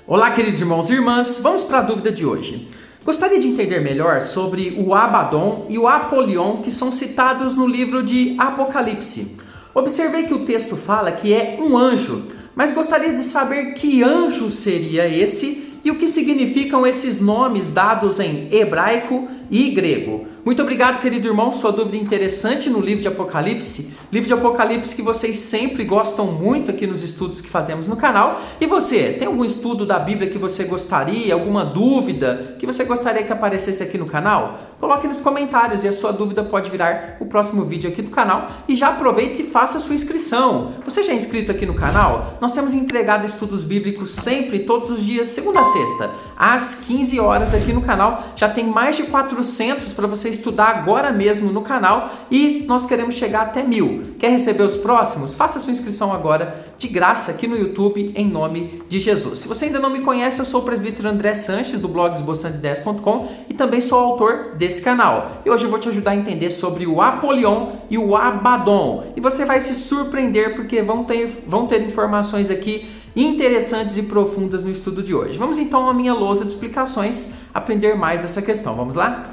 Olá, queridos irmãos e irmãs, vamos para a dúvida de hoje. Gostaria de entender melhor sobre o Abaddon e o Apolion que são citados no livro de Apocalipse. Observei que o texto fala que é um anjo, mas gostaria de saber que anjo seria esse e o que significam esses nomes dados em hebraico e grego. Muito obrigado, querido irmão, sua dúvida interessante no livro de Apocalipse. Livro de Apocalipse que vocês sempre gostam muito aqui nos estudos que fazemos no canal. E você, tem algum estudo da Bíblia que você gostaria, alguma dúvida que você gostaria que aparecesse aqui no canal? Coloque nos comentários e a sua dúvida pode virar o próximo vídeo aqui do canal. E já aproveite e faça a sua inscrição. Você já é inscrito aqui no canal? Nós temos entregado estudos bíblicos sempre, todos os dias, segunda a sexta, às 15 horas aqui no canal. Já tem mais de 400 para você estudar agora mesmo no canal e nós queremos chegar até 1000. Quer receber os próximos? Faça sua inscrição agora de graça aqui no YouTube em nome de Jesus. Se você ainda não me conhece, eu sou o presbítero André Sanches do blog esboçandoideias.com e também sou autor desse canal. E hoje eu vou te ajudar a entender sobre o Apolion e o Abaddon. E você vai se surpreender porque vão ter informações aqui interessantes e profundas no estudo de hoje. Vamos então à minha lousa de explicações aprender mais dessa questão. Vamos lá?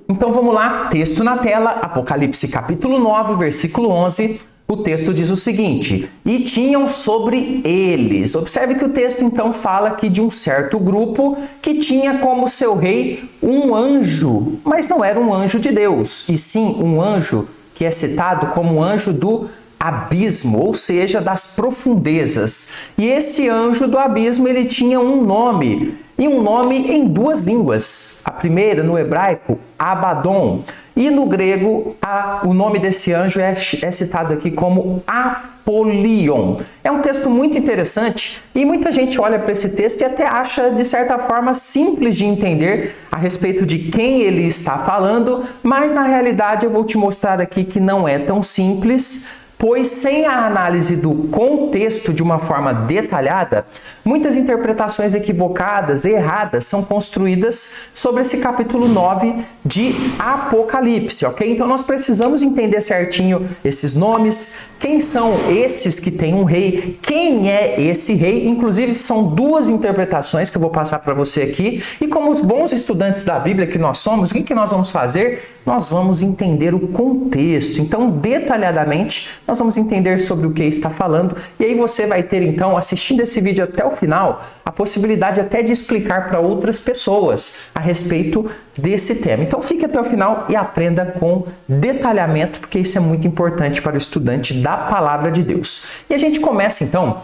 Então vamos lá, texto na tela, Apocalipse capítulo 9, versículo 11, o texto diz o seguinte: e tinham sobre eles. Observe que o texto então fala aqui de um certo grupo que tinha como seu rei um anjo, mas não era um anjo de Deus, e sim um anjo que é citado como um anjo do abismo, ou seja, das profundezas. E esse anjo do abismo, ele tinha um nome, e um nome em duas línguas. A primeira, no hebraico, Abaddon, e no grego, o nome desse anjo é citado aqui como Apolion. É um texto muito interessante e muita gente olha para esse texto e até acha, de certa forma, simples de entender a respeito de quem ele está falando, mas na realidade eu vou te mostrar aqui que não é tão simples, pois sem a análise do contexto de uma forma detalhada, muitas interpretações equivocadas, erradas, são construídas sobre esse capítulo 9 de Apocalipse, ok? Então nós precisamos entender certinho esses nomes, quem são esses que têm um rei, quem é esse rei, inclusive são duas interpretações que eu vou passar para você aqui, e como os bons estudantes da Bíblia que nós somos, o que nós vamos fazer? Nós vamos entender o contexto, então detalhadamente nós vamos entender sobre o que está falando, e aí você vai ter então, assistindo esse vídeo até o final, a possibilidade até de explicar para outras pessoas a respeito desse tema. Então fique até o final e aprenda com detalhamento, porque isso é muito importante para o estudante da Palavra de Deus. E a gente começa então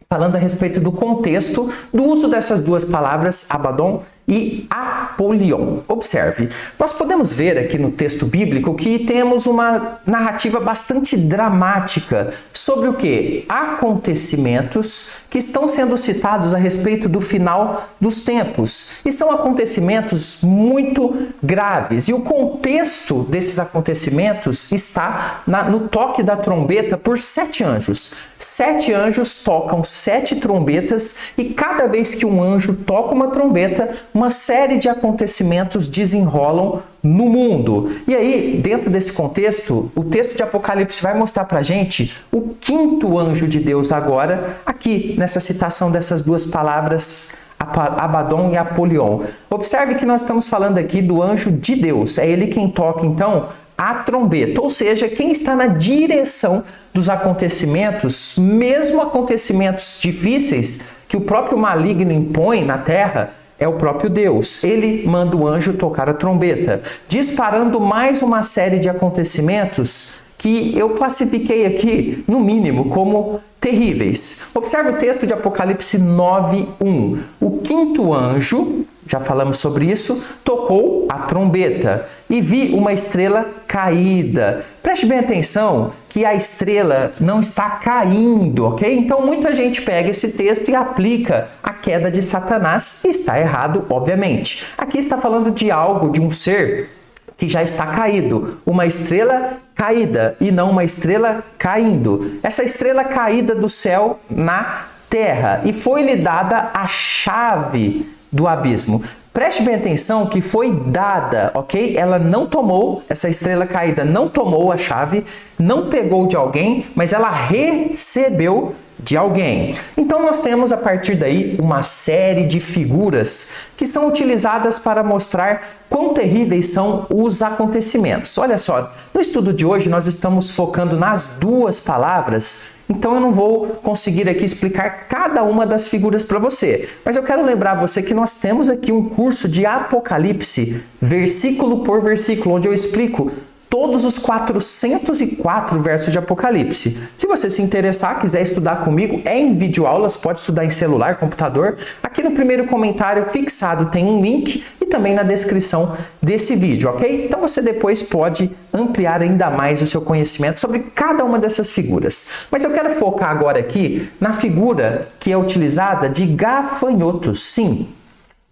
falando a respeito do contexto do uso dessas duas palavras, Abaddon e Apolion. Observe, nós podemos ver aqui no texto bíblico que temos uma narrativa bastante dramática sobre o que? Acontecimentos que estão sendo citados a respeito do final dos tempos. E são acontecimentos muito graves. E o contexto desses acontecimentos está no toque da trombeta por 7 anjos. 7 anjos tocam 7 trombetas e cada vez que um anjo toca uma trombeta, uma série de acontecimentos desenrolam no mundo. E aí, dentro desse contexto, o texto de Apocalipse vai mostrar pra gente o 5º anjo de Deus agora, aqui nessa citação dessas duas palavras, Abaddon e Apolion. Observe que nós estamos falando aqui do anjo de Deus. É ele quem toca, então, a trombeta, ou seja, quem está na direção dos acontecimentos, mesmo acontecimentos difíceis que o próprio maligno impõe na terra, é o próprio Deus. Ele manda o anjo tocar a trombeta, disparando mais uma série de acontecimentos que eu classifiquei aqui, no mínimo, como terríveis. Observe o texto de Apocalipse 9:1. O 5º anjo, já falamos sobre isso, tocou a trombeta e vi uma estrela caída. Preste bem atenção que a estrela não está caindo, ok? Então muita gente pega esse texto e aplica a queda de Satanás e está errado, obviamente. Aqui está falando de algo, de um ser que já está caído, uma estrela caída e não uma estrela caindo. Essa estrela caída do céu na terra, e foi-lhe dada a chave do abismo. Preste bem atenção que foi dada, ok? Ela não tomou, essa estrela caída não tomou a chave, não pegou de alguém, mas ela recebeu de alguém. Então nós temos a partir daí uma série de figuras que são utilizadas para mostrar quão terríveis são os acontecimentos. Olha só, no estudo de hoje nós estamos focando nas duas palavras, então eu não vou conseguir aqui explicar cada uma das figuras para você. Mas eu quero lembrar você que nós temos aqui um curso de Apocalipse, versículo por versículo, onde eu explico todos os 404 versos de Apocalipse. Se você se interessar, quiser estudar comigo, é em videoaulas, pode estudar em celular, computador. Aqui no primeiro comentário fixado tem um link e também na descrição desse vídeo, ok? Então você depois pode ampliar ainda mais o seu conhecimento sobre cada uma dessas figuras. Mas eu quero focar agora aqui na figura que é utilizada de gafanhotos. Sim,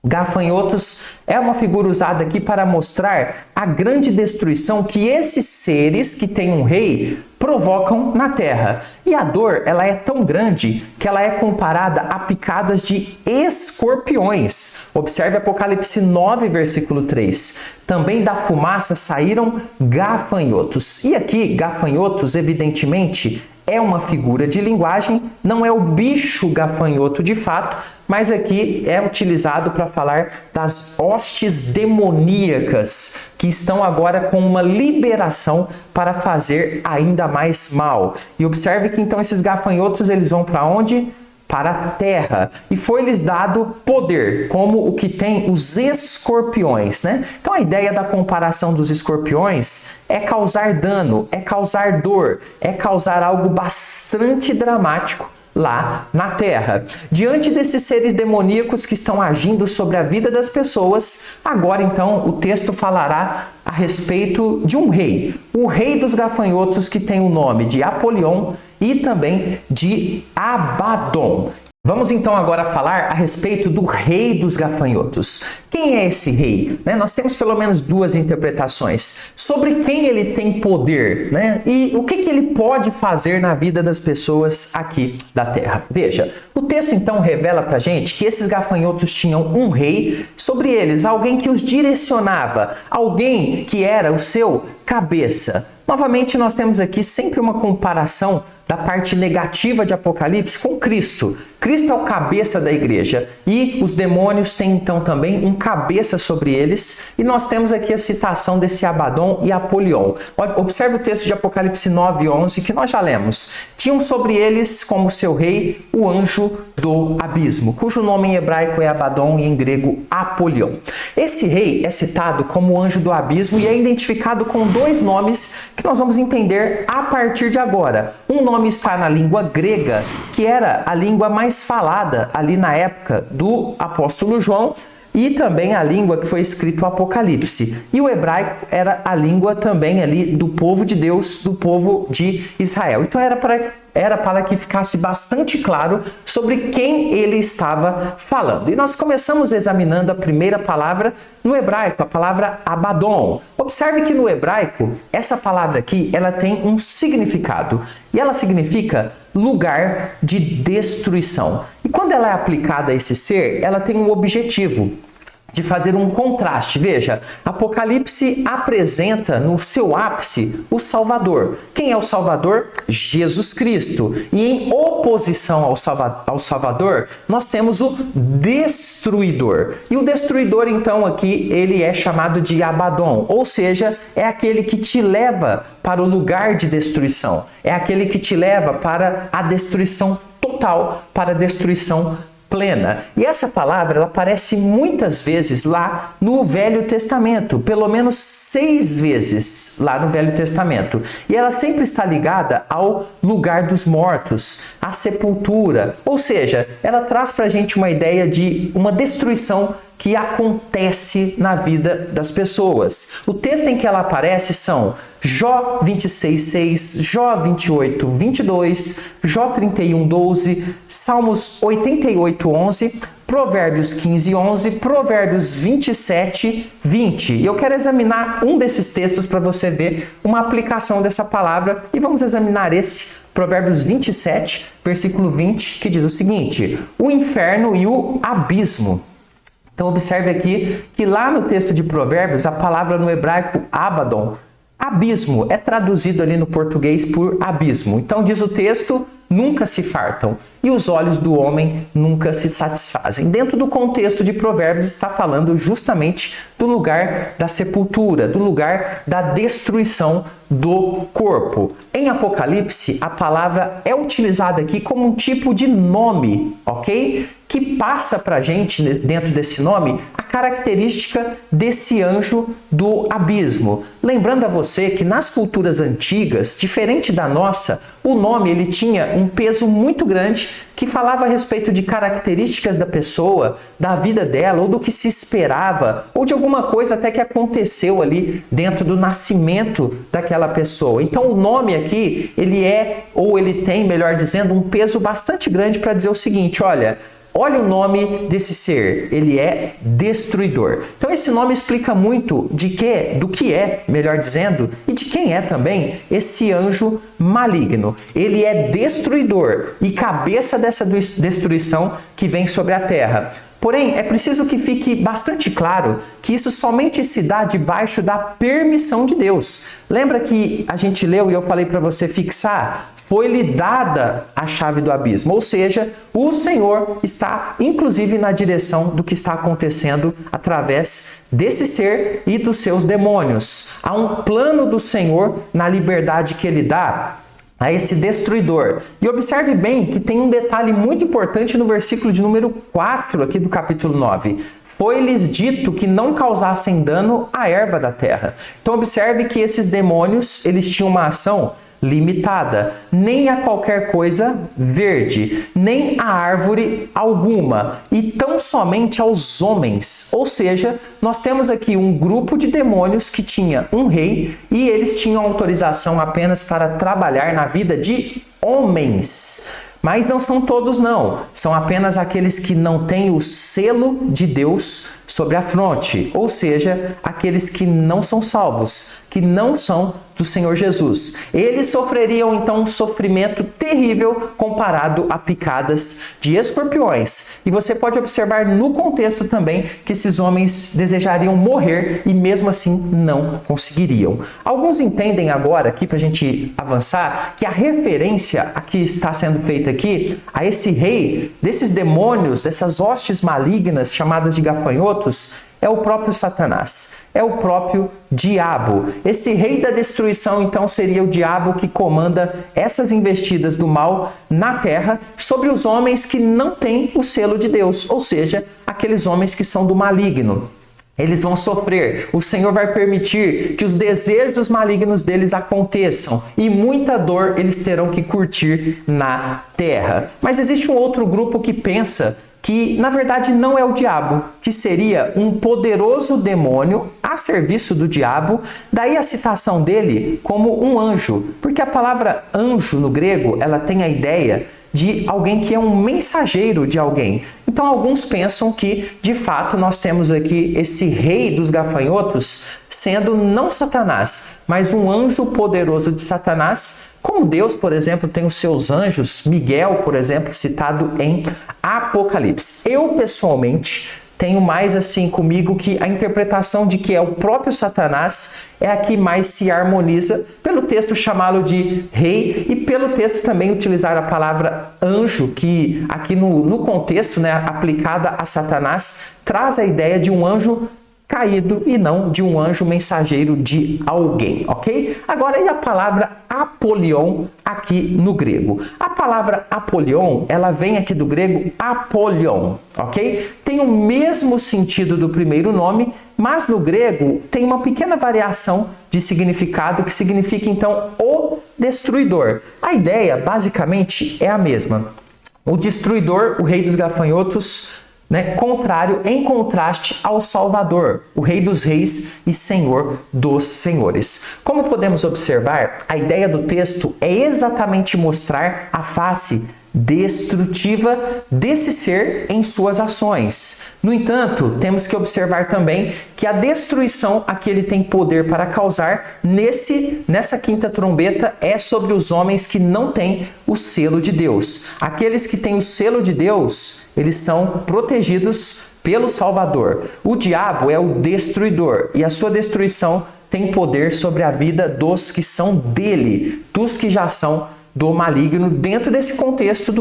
gafanhotos é uma figura usada aqui para mostrar a grande destruição que esses seres que têm um rei provocam na terra. E a dor, ela é tão grande que ela é comparada a picadas de escorpiões. Observe Apocalipse 9, versículo 3. Também da fumaça saíram gafanhotos. E aqui, gafanhotos, evidentemente, é uma figura de linguagem, não é o bicho gafanhoto de fato, mas aqui é utilizado para falar das hostes demoníacas que estão agora com uma liberação para fazer ainda mais mal. E observe que então esses gafanhotos eles vão para onde? Para a terra. E foi-lhes dado poder, como o que tem os escorpiões, né? Então a ideia da comparação dos escorpiões é causar dano, é causar dor, é causar algo bastante dramático lá na terra. Diante desses seres demoníacos que estão agindo sobre a vida das pessoas, agora então o texto falará a respeito de um rei, o rei dos gafanhotos, que tem o nome de Apolion e também de Abaddon. Vamos então agora falar a respeito do rei dos gafanhotos. Quem é esse rei? Nós temos pelo menos duas interpretações sobre quem ele tem poder, e o que ele pode fazer na vida das pessoas aqui da terra. Veja, o texto então revela pra gente que esses gafanhotos tinham um rei sobre eles, alguém que os direcionava, alguém que era o seu cabeça. Novamente, nós temos aqui sempre uma comparação da parte negativa de Apocalipse com Cristo. Cristo é o cabeça da igreja e os demônios têm então também um cabeça sobre eles, e nós temos aqui a citação desse Abaddon e Apolion. Observe o texto de Apocalipse 9:11 que nós já lemos. Tinham sobre eles como seu rei o anjo do abismo, cujo nome em hebraico é Abaddon e em grego Apolion. Esse rei é citado como anjo do abismo e é identificado com dois nomes que nós vamos entender a partir de agora. Um nome está na língua grega, que era a língua mais falada ali na época do apóstolo João, e também a língua que foi escrito o Apocalipse. E o hebraico era a língua também ali do povo de Deus, do povo de Israel. Então era para que ficasse bastante claro sobre quem ele estava falando. E nós começamos examinando a primeira palavra no hebraico, a palavra Abaddon. Observe que no hebraico, essa palavra aqui, ela tem um significado. E ela significa lugar de destruição. E quando ela é aplicada a esse ser, ela tem um objetivo de fazer um contraste. Veja, Apocalipse apresenta no seu ápice o Salvador. Quem é o Salvador? Jesus Cristo. E em oposição ao Salvador, nós temos o Destruidor. E o Destruidor, então, aqui, ele é chamado de Abaddon, ou seja, é aquele que te leva para o lugar de destruição. É aquele que te leva para a destruição total, para a destruição plena. E essa palavra ela aparece muitas vezes lá no Velho Testamento, pelo menos 6 vezes lá no Velho Testamento. E ela sempre está ligada ao lugar dos mortos, à sepultura. Ou seja, ela traz para a gente uma ideia de uma destruição que acontece na vida das pessoas. O texto em que ela aparece são Jó 26:6, Jó 28:22, Jó 31:12, Salmos 88:11, Provérbios 15:11, Provérbios 27:20. E eu quero examinar um desses textos para você ver uma aplicação dessa palavra, e vamos examinar esse Provérbios 27, versículo 20, que diz o seguinte: o inferno e o abismo Então observe aqui que lá no texto de Provérbios, a palavra no hebraico Abaddon, abismo, é traduzido ali no português por abismo. Então diz o texto, nunca se fartam e os olhos do homem nunca se satisfazem. Dentro do contexto de Provérbios está falando justamente do lugar da sepultura, do lugar da destruição do corpo. Em Apocalipse, a palavra é utilizada aqui como um tipo de nome, ok? Que passa para a gente, dentro desse nome, a característica desse anjo do abismo. Lembrando a você que nas culturas antigas, diferente da nossa, o nome ele tinha um peso muito grande que falava a respeito de características da pessoa, da vida dela, ou do que se esperava, ou de alguma coisa até que aconteceu ali dentro do nascimento daquela pessoa. Então o nome aqui, ele tem, melhor dizendo, um peso bastante grande para dizer o seguinte, olha o nome desse ser, ele é destruidor. Então esse nome explica muito do que é, melhor dizendo, e de quem é também esse anjo maligno. Ele é destruidor e cabeça dessa destruição que vem sobre a terra. Porém, é preciso que fique bastante claro que isso somente se dá debaixo da permissão de Deus. Lembra que a gente leu e eu falei para você fixar? Foi-lhe dada a chave do abismo, ou seja, o Senhor está inclusive na direção do que está acontecendo através desse ser e dos seus demônios. Há um plano do Senhor na liberdade que ele dá a esse destruidor. E observe bem que tem um detalhe muito importante no versículo de número 4 aqui do capítulo 9. Foi-lhes dito que não causassem dano à erva da terra. Então observe que esses demônios, eles tinham uma ação limitada, nem a qualquer coisa verde, nem a árvore alguma, e tão somente aos homens. Ou seja, nós temos aqui um grupo de demônios que tinha um rei e eles tinham autorização apenas para trabalhar na vida de homens. Mas não são todos não, são apenas aqueles que não têm o selo de Deus sobre a fronte, ou seja, aqueles que não são salvos, que não são do Senhor Jesus. Eles sofreriam então um sofrimento terrível comparado a picadas de escorpiões. E você pode observar no contexto também que esses homens desejariam morrer e mesmo assim não conseguiriam. Alguns entendem agora, aqui para a gente avançar, que a referência a que está sendo feita aqui, a esse rei, desses demônios, dessas hostes malignas chamadas de gafanhotos, é o próprio Satanás, é o próprio diabo. Esse rei da destruição, então, seria o diabo que comanda essas investidas do mal na terra sobre os homens que não têm o selo de Deus, ou seja, aqueles homens que são do maligno. Eles vão sofrer, o Senhor vai permitir que os desejos malignos deles aconteçam e muita dor eles terão que curtir na terra. Mas existe um outro grupo que pensa que na verdade não é o diabo, que seria um poderoso demônio a serviço do diabo, daí a citação dele como um anjo, porque a palavra anjo no grego, ela tem a ideia de alguém que é um mensageiro de alguém. Então alguns pensam que, de fato, nós temos aqui esse rei dos gafanhotos sendo não Satanás, mas um anjo poderoso de Satanás, como Deus, por exemplo, tem os seus anjos, Miguel, por exemplo, citado em Apocalipse. Eu, pessoalmente, tenho mais assim comigo que a interpretação de que é o próprio Satanás é a que mais se harmoniza pelo texto chamá-lo de rei e pelo texto também utilizar a palavra anjo, que aqui no contexto, né, aplicada a Satanás, traz a ideia de um anjo caído e não de um anjo mensageiro de alguém, ok? Agora, e a palavra Apolion aqui no grego? A palavra Apolion, ela vem aqui do grego Apolion, ok? Tem o mesmo sentido do primeiro nome, mas no grego tem uma pequena variação de significado que significa então o destruidor. A ideia basicamente é a mesma. O destruidor, o rei dos gafanhotos, contrário, em contraste ao Salvador, o Rei dos Reis e Senhor dos Senhores. Como podemos observar, a ideia do texto é exatamente mostrar a face destrutiva desse ser em suas ações. No entanto, temos que observar também que a destruição a que ele tem poder para causar nessa quinta trombeta é sobre os homens que não têm o selo de Deus. Aqueles que têm o selo de Deus, eles são protegidos pelo Salvador. O diabo é o destruidor e a sua destruição tem poder sobre a vida dos que são dele, dos que já são do maligno, dentro desse contexto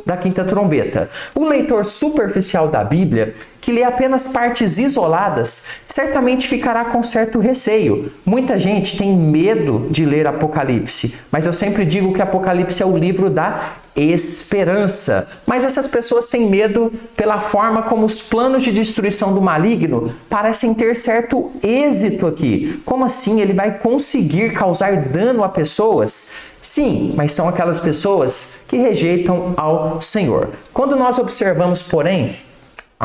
da quinta trombeta. O leitor superficial da Bíblia, que lê apenas partes isoladas, certamente ficará com certo receio. Muita gente tem medo de ler Apocalipse, mas eu sempre digo que Apocalipse é o livro da esperança. Mas essas pessoas têm medo pela forma como os planos de destruição do maligno parecem ter certo êxito aqui. Como assim? Ele vai conseguir causar dano a pessoas? Sim, mas são aquelas pessoas que rejeitam ao Senhor. Quando nós observamos, porém,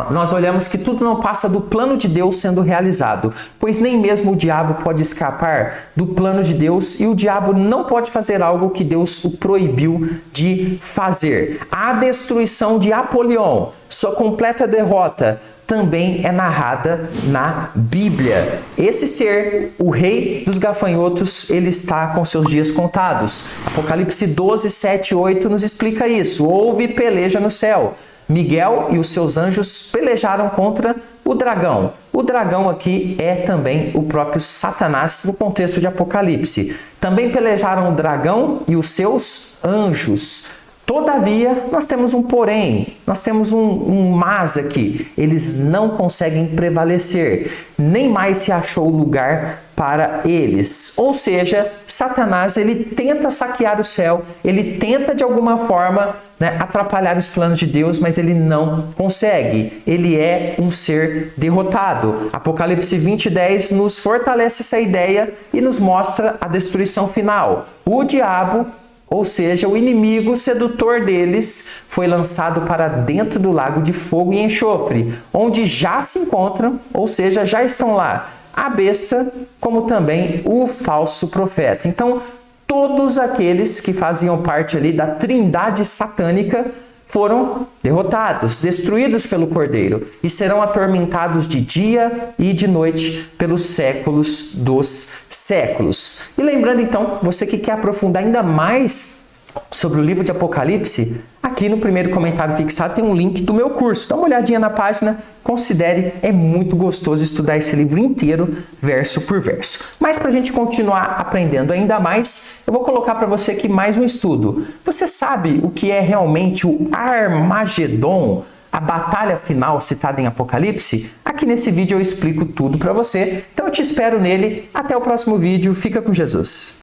nós olhamos que tudo não passa do plano de Deus sendo realizado, pois nem mesmo o diabo pode escapar do plano de Deus e o diabo não pode fazer algo que Deus o proibiu de fazer. A destruição de Apolion, sua completa derrota, também é narrada na Bíblia. Esse ser, o rei dos gafanhotos, ele está com seus dias contados. Apocalipse 12, 7 e 8 nos explica isso. Houve peleja no céu. Miguel e os seus anjos pelejaram contra o dragão. O dragão aqui é também o próprio Satanás no contexto de Apocalipse. Também pelejaram o dragão e os seus anjos. Todavia, nós temos um porém, nós temos um mas aqui. Eles não conseguem prevalecer, nem mais se achou lugar para eles. Ou seja, Satanás, ele tenta saquear o céu, ele tenta de alguma forma atrapalhar os planos de Deus, mas ele não consegue. Ele é um ser derrotado. Apocalipse 20:10 nos fortalece essa ideia e nos mostra a destruição final. O diabo, ou seja, o inimigo sedutor deles, foi lançado para dentro do lago de fogo e enxofre, onde já se encontram, ou seja, já estão lá, a besta, como também o falso profeta. Então, todos aqueles que faziam parte ali da trindade satânica foram derrotados, destruídos pelo Cordeiro e serão atormentados de dia e de noite pelos séculos dos séculos. E lembrando então, você que quer aprofundar ainda mais sobre o livro de Apocalipse, aqui no primeiro comentário fixado tem um link do meu curso. Dá uma olhadinha na página, considere, é muito gostoso estudar esse livro inteiro, verso por verso. Mas para a gente continuar aprendendo ainda mais, eu vou colocar para você aqui mais um estudo. Você sabe o que é realmente o Armagedon, a batalha final citada em Apocalipse? Aqui nesse vídeo eu explico tudo para você. Então eu te espero nele. Até o próximo vídeo. Fica com Jesus.